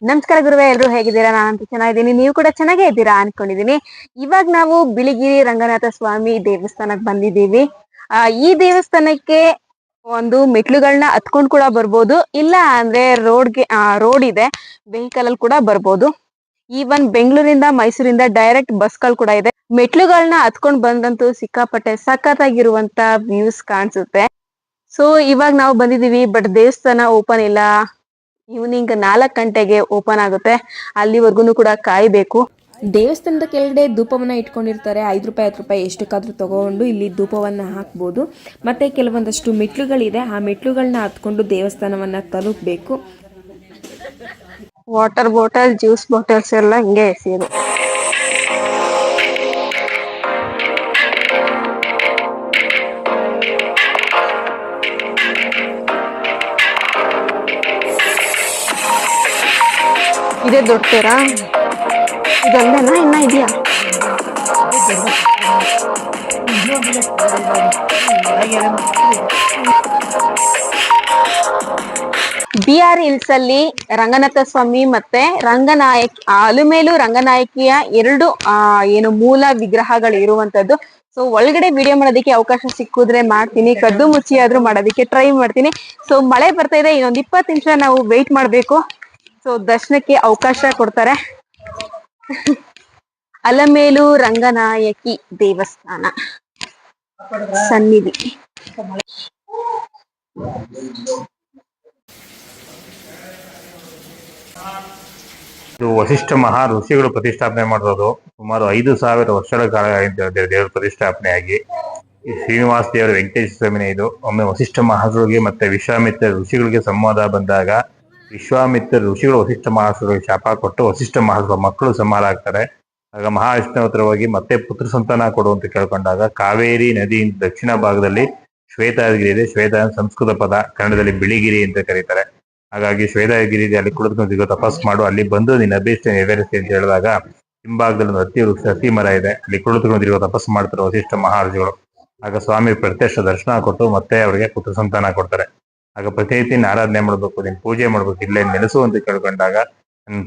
ನಮಸ್ಕಾರ ಗುರುವೆ, ಎಲ್ರು ಹೇಗಿದ್ದೀರಾ? ನಾನಂತೂ ಚೆನ್ನಾಗಿದ್ದೀನಿ, ನೀವು ಕೂಡ ಚೆನ್ನಾಗೇ ಇದ್ದೀರಾ ಅನ್ಕೊಂಡಿದೀನಿ. ಇವಾಗ ನಾವು ಬಿಳಿಗಿರಿ ರಂಗನಾಥ ಸ್ವಾಮಿ ದೇವಸ್ಥಾನಕ್ಕೆ ಬಂದಿದ್ದೀವಿ. ಈ ದೇವಸ್ಥಾನಕ್ಕೆ ಒಂದು ಮೆಟ್ಲುಗಳನ್ನ ಹತ್ಕೊಂಡ್ ಕೂಡ ಬರ್ಬೋದು, ಇಲ್ಲ ಅಂದ್ರೆ ರೋಡ್ ಇದೆ, ವೆಹಿಕಲ್ ಅಲ್ಲಿ ಕೂಡ ಬರ್ಬೋದು. ಈವನ್ ಬೆಂಗಳೂರಿಂದ ಮೈಸೂರಿಂದ ಡೈರೆಕ್ಟ್ ಬಸ್ಗಳು ಕೂಡ ಇದೆ. ಮೆಟ್ಲುಗಳನ್ನ ಹತ್ಕೊಂಡ್ ಬಂದಂತೂ ಸಿಕ್ಕಾಪಟ್ಟೆ ಸಖತ್ತಾಗಿರುವಂತ ವ್ಯೂಸ್ ಕಾಣಿಸುತ್ತೆ. ಸೊ ಇವಾಗ ನಾವು ಬಂದಿದೀವಿ, ಬಟ್ ದೇವಸ್ಥಾನ ಓಪನ್ ಇಲ್ಲ. ಈವ್ನಿಂಗ್ 4 ಗಂಟೆಗೆ ಓಪನ್ ಆಗುತ್ತೆ, ಅಲ್ಲಿವರೆಗೂ ಕೂಡ ಕಾಯ್ಬೇಕು. ದೇವಸ್ಥಾನದ ಕೆಳಗಡೆ ಧೂಪವನ್ನು ಇಟ್ಕೊಂಡಿರ್ತಾರೆ. 5 ರೂಪಾಯಿ 10 ರೂಪಾಯಿ ಎಷ್ಟಕ್ಕಾದ್ರೂ ತಗೊಂಡು ಇಲ್ಲಿ ಧೂಪವನ್ನು ಹಾಕ್ಬೋದು. ಮತ್ತೆ ಕೆಲವೊಂದಷ್ಟು ಮೆಟ್ಲುಗಳಿದೆ, ಆ ಮೆಟ್ಲುಗಳನ್ನ ಹತ್ಕೊಂಡು ದೇವಸ್ಥಾನವನ್ನ ತಲುಪಬೇಕು. ವಾಟರ್ ಬಾಟಲ್, ಜ್ಯೂಸ್ ಬಾಟಲ್ಸ್ ಎಲ್ಲ ಹಿಂಗೆ ಎಸೆಯೋದು. ಇದೇ ದೊಡ್ಡ ತೇರ, ಇದೊಂದೇನಾ ಇನ್ನ ಇದೆಯಾ? BR ಹಿಲ್ಸ್ ಅಲ್ಲಿ ರಂಗನಾಥ ಸ್ವಾಮಿ ಮತ್ತೆ ಅಲುಮೇಲು ರಂಗನಾಯಕಿಯ ಎರಡು ಏನು ಮೂಲ ವಿಗ್ರಹಗಳು ಇರುವಂತದ್ದು. ಸೊ ಒಳಗಡೆ ವಿಡಿಯೋ ಮಾಡೋದಕ್ಕೆ ಅವಕಾಶ ಸಿಕ್ಕಿದ್ರೆ ಮಾಡ್ತೀನಿ, ಕದ್ದು ಮುಚ್ಚಿ ಆದ್ರೂ ಮಾಡೋದಕ್ಕೆ ಟ್ರೈ ಮಾಡ್ತೀನಿ. ಸೊ ಮಳೆ ಬರ್ತಾ ಇದೆ, ಇನ್ನೊಂದು 20 ನಿಮಿಷ ನಾವು ವೆಯ್ಟ್ ಮಾಡ್ಬೇಕು. ಸೊ ದರ್ಶನಕ್ಕೆ ಅವಕಾಶ ಕೊಡ್ತಾರೆ. ಅಲಮೇಲು ರಂಗನಾಯಕಿ ದೇವಸ್ಥಾನ ಸನ್ನಿಧಿ. ಇದು ವಸಿಷ್ಠ ಮಹಾ ಋಷಿಗಳು ಪ್ರತಿಷ್ಠಾಪನೆ ಮಾಡಿರೋದು. ಸುಮಾರು 5,000 ವರ್ಷಗಳ ಕಾಲ ದೇವರ ಪ್ರತಿಷ್ಠಾಪನೆಯಾಗಿ ಈ ಶ್ರೀನಿವಾಸ ದೇವರ ವೆಂಕಟೇಶ್ವರ ಸ್ವಾಮಿನೇ ಇದು. ಒಮ್ಮೆ ವಸಿಷ್ಠ ಮಹಾರುಗಳಿಗೆ ಮತ್ತೆ ವಿಶ್ವಾಮಿತ್ರ ಋಷಿಗಳಿಗೆ ಸಂವಾದ ಬಂದಾಗ ವಿಶ್ವಾಮಿತ್ರ ಋಷಿಗಳು ವಸಿಷ್ಠ ಮಹಾಸುರರಿಗೆ ಶಾಪ ಕೊಟ್ಟು ವಸಿಷ್ಠ ಮಹಾಸುರ ಮಕ್ಕಳು ಸಂಹಾರ ಆಗ್ತಾರೆ. ಆಗ ಮಹಾವಿಷ್ಣು ಹತ್ರ ಹೋಗಿ ಮತ್ತೆ ಪುತ್ರ ಸಂತಾನ ಕೊಡು ಅಂತ ಕೇಳ್ಕೊಂಡಾಗ ಕಾವೇರಿ ನದಿ ದಕ್ಷಿಣ ಭಾಗದಲ್ಲಿ ಶ್ವೇತಗಿರಿ ಇದೆ. ಶ್ವೇತ ಸಂಸ್ಕೃತ ಪದ, ಕನ್ನಡದಲ್ಲಿ ಬಿಳಿಗಿರಿ ಅಂತ ಕರೀತಾರೆ. ಹಾಗಾಗಿ ಶ್ವೇತಗಿರಿ ಅಲ್ಲಿ ಕುಳಿತುಕೊಂಡು ತಪಸ್ ಮಾಡು, ಅಲ್ಲಿ ಬಂದು ನಿನ್ನ ಅಭೀಷ್ಟ ನೆರವೇರಿಸಿ ಅಂತ ಹೇಳಿದಾಗ ಹಿಂಭಾಗದಲ್ಲಿ ಒಂದು ಅತಿ ಮರ ಇದೆ, ಅಲ್ಲಿ ಕುಳಿತುಕೊಂಡು ತಪಸ್ ಮಾಡ್ತಾರೆ ವಸಿಷ್ಠ ಮಹಾರಾಜುಗಳು. ಆಗ ಸ್ವಾಮಿ ಪ್ರತ್ಯಕ್ಷ ದರ್ಶನ ಕೊಟ್ಟು ಮತ್ತೆ ಅವರಿಗೆ ಪುತ್ರ ಸಂತಾನ ಕೊಡ್ತಾರೆ. ಆಗ ಪ್ರತಿನಿತ್ಯ ಆರಾಧನೆ ಮಾಡ್ಬೇಕು, ನೀನ್ ಪೂಜೆ ಮಾಡ್ಬೇಕು, ಇಲ್ಲೇ ನೆಲೆಸು ಅಂತ ಕೇಳ್ಕೊಂಡಾಗ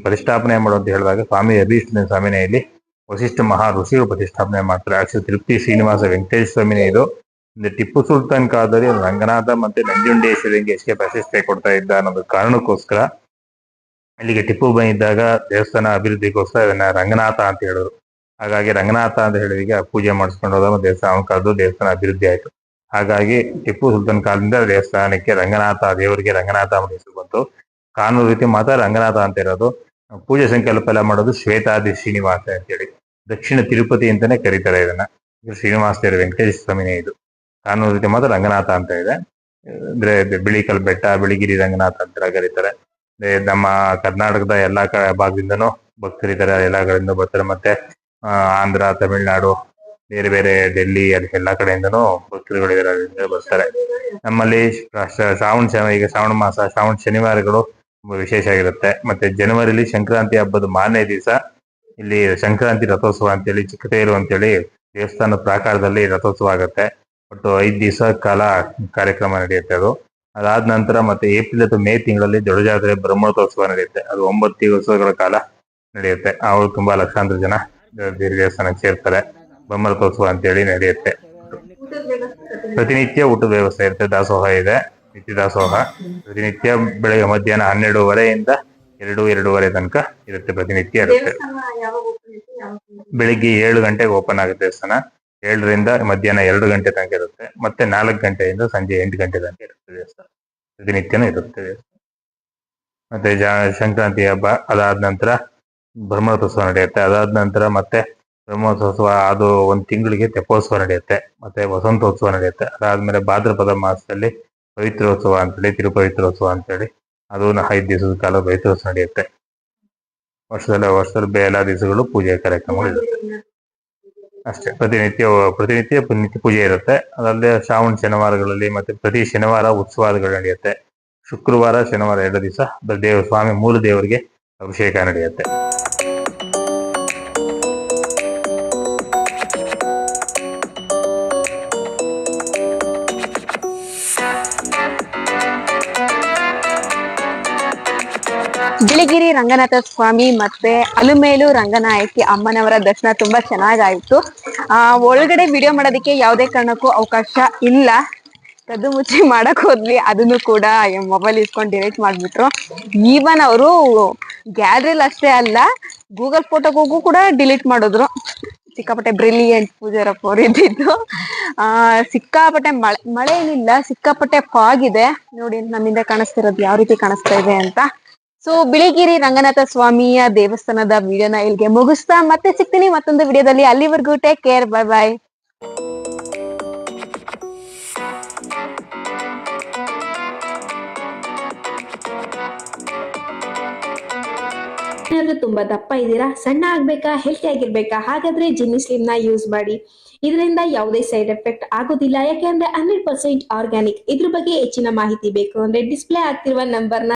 ಪ್ರತಿಷ್ಠಾಪನೆ ಮಾಡು ಅಂತ ಹೇಳಿದಾಗ ಸ್ವಾಮಿ ಅಭೀಷ್ಟ ಸ್ವಾಮಿನೇ ಇಲ್ಲಿ ವಸಿಷ್ಠ ಮಹಾ ಋಷಿಗಳು ಪ್ರತಿಷ್ಠಾಪನೆ ಮಾಡ್ತಾರೆ. ಆಕ್ಚುಲಿ ತಿರುಪತಿ ಶ್ರೀನಿವಾಸ ವೆಂಕಟೇಶ್ವರ ಸ್ವಾಮಿನೇ ಇದು. ಟಿಪ್ಪು ಸುಲ್ತಾನ್ ಕಾಲದಲ್ಲಿ ರಂಗನಾಥ ಮತ್ತೆ ನಂಜುಂಡೇಶ್ವರಿಗೆ ಹೆಚ್ಚಿಗೆ ಪ್ರಶಸ್ತಿ ಕೊಡ್ತಾ ಇದ್ದ ಅನ್ನೋದು ಕಾರಣಕ್ಕೋಸ್ಕರ ಇಲ್ಲಿಗೆ ಟಿಪ್ಪು ಬಂದಿದ್ದಾಗ ದೇವಸ್ಥಾನ ಅಭಿವೃದ್ಧಿಗೋಸ್ಕರ ಇದನ್ನ ರಂಗನಾಥ ಅಂತ ಹೇಳಿದ್ರು. ಹಾಗಾಗಿ ರಂಗನಾಥ ಅಂತ ಹೇಳಿದಾಗ ಪೂಜೆ ಮಾಡಿಸ್ಕೊಂಡು ಹೋದ ದೇವಸ್ಥಾನ ಕಳೆದು ದೇವಸ್ಥಾನ ಅಭಿವೃದ್ಧಿ ಆಯ್ತು. ಹಾಗಾಗಿ ಟಿಪ್ಪು ಸುಲ್ತಾನ್ ಕಾಲದಿಂದ ದೇವಸ್ಥಾನಕ್ಕೆ ರಂಗನಾಥ, ದೇವರಿಗೆ ರಂಗನಾಥ ಅಂತ ಹೆಸರು ಬಂತು. ಕಾನೂನು ರೀತಿ ಮಾತ್ರ ರಂಗನಾಥ ಅಂತ ಇರೋದು. ಪೂಜೆ ಸಂಕಲ್ಪ ಎಲ್ಲ ಮಾಡೋದು ಶ್ವೇತಾದಿ ಶ್ರೀನಿವಾಸ ಅಂತೇಳಿ, ದಕ್ಷಿಣ ತಿರುಪತಿ ಅಂತಾನೆ ಕರೀತಾರೆ ಇದನ್ನ. ಶ್ರೀನಿವಾಸ ದೇವರ ವೆಂಕಟೇಶ್ವರ ಸ್ವಾಮಿನೇ ಇದು. ಕಾನೂನು ರೀತಿ ಮಾತ್ರ ರಂಗನಾಥ ಅಂತ ಇದೆ. ಅಂದ್ರೆ ಬಿಳಿಕಲ್ ಬೆಟ್ಟ, ಬಿಳಿಗಿರಿ ರಂಗನಾಥ ಅಂತ ಕರೀತಾರೆ. ನಮ್ಮ ಕರ್ನಾಟಕದ ಎಲ್ಲಾ ಭಾಗದಿಂದನೂ ಭಕ್ತರಿದ್ದಾರೆ, ಎಲ್ಲಾ ಕಡೆಯಿಂದ ಬರ್ತಾರೆ. ಮತ್ತೆ ಆಂಧ್ರ, ತಮಿಳ್ನಾಡು, ಬೇರೆ ಬೇರೆ ಡೆಲ್ಲಿ, ಅಲ್ಲಿ ಎಲ್ಲಾ ಕಡೆಯಿಂದನೂ ಭಕ್ತರುಗಳಿದ್ದಾರೆ, ಬರ್ತಾರೆ. ನಮ್ಮಲ್ಲಿ ಈಗ ಶ್ರಾವಣ ಮಾಸ, ಶ್ರಾವಣ ಶನಿವಾರಗಳು ತುಂಬಾ ವಿಶೇಷ ಆಗಿರುತ್ತೆ. ಮತ್ತೆ ಜನವರಿಲಿ ಸಂಕ್ರಾಂತಿ ಹಬ್ಬದ ಮಾರನೇ ದಿವಸ ಇಲ್ಲಿ ಸಂಕ್ರಾಂತಿ ರಥೋತ್ಸವ ಅಂತೇಳಿ ಚಿಕ್ಕತೇರು ಅಂತೇಳಿ ದೇವಸ್ಥಾನ ಪ್ರಾಕಾರದಲ್ಲಿ ರಥೋತ್ಸವ ಆಗುತ್ತೆ. ಒಟ್ಟು 5 ದಿವಸ ಕಾಲ ಕಾರ್ಯಕ್ರಮ ನಡೆಯುತ್ತೆ. ಅದಾದ ನಂತರ ಮತ್ತೆ ಏಪ್ರಿಲ್ ಅಥವಾ ಮೇ ತಿಂಗಳಲ್ಲಿ ದೊಡ್ಡ ಜಾತ್ರೆ ಬ್ರಹ್ಮೋತ್ಸವ ನಡೆಯುತ್ತೆ. ಅದು 9 ದಿವಸಗಳ ಕಾಲ ನಡೆಯುತ್ತೆ. ಅವರು ತುಂಬಾ ಲಕ್ಷಾಂತರ ಜನ ದೇವಸ್ಥಾನಕ್ಕೆ ಸೇರ್ತಾರೆ. ಬ್ರಹ್ಮೋತ್ಸವ ಅಂತೇಳಿ ನಡೆಯುತ್ತೆ. ಪ್ರತಿನಿತ್ಯ ಊಟದ ವ್ಯವಸ್ಥೆ ಇರುತ್ತೆ. ದಾಸೋಹ ಇದೆ, ನಿತ್ಯ ದಾಸೋಹ. ಪ್ರತಿನಿತ್ಯ ಬೆಳಗ್ಗೆ ಮಧ್ಯಾಹ್ನ 12:30 2:30 ತನಕ ಇರುತ್ತೆ. ಪ್ರತಿನಿತ್ಯ ಇರುತ್ತೆ. ಬೆಳಿಗ್ಗೆ 7 ಗಂಟೆಗೆ ಓಪನ್ ಆಗುತ್ತೆ ದೇವಸ್ಥಾನ. 7 ರಿಂದ ಮಧ್ಯಾಹ್ನ 2 ಗಂಟೆ ತನಕ ಇರುತ್ತೆ. ಮತ್ತೆ 4 ಗಂಟೆಯಿಂದ ಸಂಜೆ 8 ಗಂಟೆ ತನಕ ಇರುತ್ತೆ ದೇವಸ್ಥಾನ. ಪ್ರತಿನಿತ್ಯನೂ ಇರುತ್ತೆ. ಮತ್ತೆ ಸಂಕ್ರಾಂತಿ ಹಬ್ಬ ಅದಾದ ನಂತರ ಬ್ರಹ್ಮೋತ್ಸವ ನಡೆಯುತ್ತೆ. ಅದಾದ ನಂತರ ಮತ್ತೆ ಬ್ರಹ್ಮೋತ್ಸವ ಅದು 1 ತಿಂಗಳಿಗೆ ತೆಪ್ಪೋತ್ಸವ ನಡೆಯುತ್ತೆ. ಮತ್ತೆ ವಸಂತೋತ್ಸವ ನಡೆಯುತ್ತೆ. ಅದಾದ್ಮೇಲೆ ಭಾದ್ರಪದ ಮಾಸದಲ್ಲಿ ಪವಿತ್ರೋತ್ಸವ ಅಂತೇಳಿ, ತಿರುಪವಿತ್ರೋತ್ಸವ ಅಂತೇಳಿ ಅದು 5 ದಿವಸದ ಕಾಲ ಪವಿತ್ರೋತ್ಸವ ನಡೆಯುತ್ತೆ. ವರ್ಷದಲ್ಲಿ ಎಲ್ಲಾ ದಿವಸಗಳು ಪೂಜೆ ಕಾರ್ಯಕ್ರಮಗಳು ಇರುತ್ತೆ ಅಷ್ಟೇ. ಪ್ರತಿನಿತ್ಯ ಪೂಜೆ ಇರುತ್ತೆ. ಅದಲ್ಲದೆ ಶ್ರಾವಣ ಶನಿವಾರಗಳಲ್ಲಿ ಮತ್ತೆ ಪ್ರತಿ ಶನಿವಾರ ಉತ್ಸವಾದಿಗಳು ನಡೆಯುತ್ತೆ. ಶುಕ್ರವಾರ, ಶನಿವಾರ 2 ದಿವಸ ಸ್ವಾಮಿ ಮೂಲ ದೇವರಿಗೆ ಅಭಿಷೇಕ ನಡೆಯುತ್ತೆ. ಬಿಳಿಗಿರಿ ರಂಗನಾಥ ಸ್ವಾಮಿ ಮತ್ತೆ ಅಲುಮೇಲು ರಂಗನಾಯಕಿ ಅಮ್ಮನವರ ದರ್ಶನ ತುಂಬಾ ಚೆನ್ನಾಗಾಯ್ತು. ಒಳಗಡೆ ವಿಡಿಯೋ ಮಾಡೋದಕ್ಕೆ ಯಾವುದೇ ಕಾರಣಕ್ಕೂ ಅವಕಾಶ ಇಲ್ಲ. ಕದ್ದು ಮುಚ್ಚಿ ಮಾಡಕ್ ಹೋದ್ವಿ, ಅದನ್ನು ಕೂಡ ಮೊಬೈಲ್ ಇಸ್ಕೊಂಡು ಡಿಲೀಟ್ ಮಾಡ್ಬಿಟ್ರು. ಈವನ್ ಅವರು ಗ್ಯಾಲರಿಲಿ ಅಷ್ಟೇ ಅಲ್ಲ, ಗೂಗಲ್ ಫೋಟೋಗೂ ಕೂಡ ಡಿಲೀಟ್ ಮಾಡಿದ್ರು. ಸಿಕ್ಕಾಪಟ್ಟೆ ಬ್ರಿಲಿಯಂಟ್ ಪೂಜಾರಪ್ಪ ಅವ್ರು ಇದ್ದಿದ್ದು. ಸಿಕ್ಕಾಪಟ್ಟೆ ಮಳೆ ಏನಿಲ್ಲ, ಸಿಕ್ಕಾಪಟ್ಟೆ ಫಾಗ್ ಇದೆ. ನೋಡಿ ನಮ್ಮಿಂದ ಕಾಣಿಸ್ತಿರೋದು ಯಾವ ರೀತಿ ಕಾಣಿಸ್ತಾ ಇದೆ ಅಂತ. ಸೊ ಬಿಳಿಗಿರಿ ರಂಗನಾಥ ಸ್ವಾಮಿಯ ದೇವಸ್ಥಾನದ ವಿಡಿಯೋನ ಇಲ್ಲಿಗೆ ಮುಗಿಸ್ತಾ ಮತ್ತೆ ಸಿಗ್ತೀನಿ ಮತ್ತೊಂದು ವಿಡಿಯೋದಲ್ಲಿ. ಅಲ್ಲಿವರೆಗೂ ಟೇಕ್ ಕೇರ್, ಬೈ ಬೈ. ಏನಾದ್ರೂ ತುಂಬಾ ದಪ್ಪ ಇದ್ದೀರಾ, ಸಣ್ಣ ಆಗ್ಬೇಕಾ, ಹೆಲ್ತಿ ಆಗಿರ್ಬೇಕಾ, ಹಾಗಾದ್ರೆ ಜಿನ್ನಿ ಸ್ಲಿಮ್ ನ ಯೂಸ್ ಮಾಡಿ. ಇದರಿಂದ ಯಾವುದೇ ಸೈಡ್ ಎಫೆಕ್ಟ್ ಆಗೋದಿಲ್ಲ, ಯಾಕೆಂದ್ರೆ 100% ಆರ್ಗ್ಯಾನಿಕ್. ಇದ್ರ ಬಗ್ಗೆ ಹೆಚ್ಚಿನ ಮಾಹಿತಿ ಬೇಕು ಅಂದ್ರೆ ಡಿಸ್ಪ್ಲೇ ಆಗ್ತಿರುವ ನಂಬರ್ನ